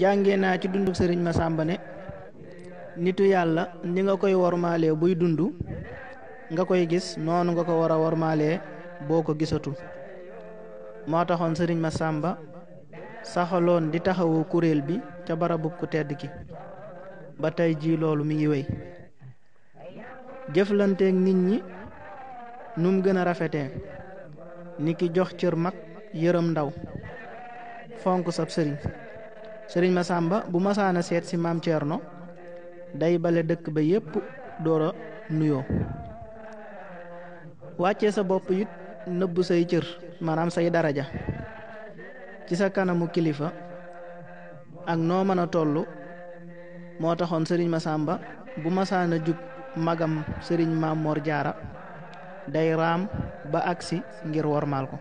jàngee naa ci dundu sëriñ Masamba ne nitu yàlla ni nga koy wormaalee buy dund nga koy gis noonu nga ko war a wormaalee boo ko gisatul moo taxoon sëriñ Masamba saxaloon di taxawu kuréel bi ca barabub ku tedd ki ba tey jii loolu mi ngi wéy jëflanteeg nit ñi num gën a rafetee ni ki jox cër mag yërëm ndaw fonk sab sëriñ Masamba bu masaana seet ci maam Thierno day bale dëkk ba yépp doora nuyoo wàccee sa bopp it nëbb say cër maanaam say daraja ci sa kanamu kilifa ak noo mën a tollu moo taxoon sëriñ Masamba bu masaana jub magam sëriñ Maam Mor Jaara day raam ba agsi ngir wormaal ko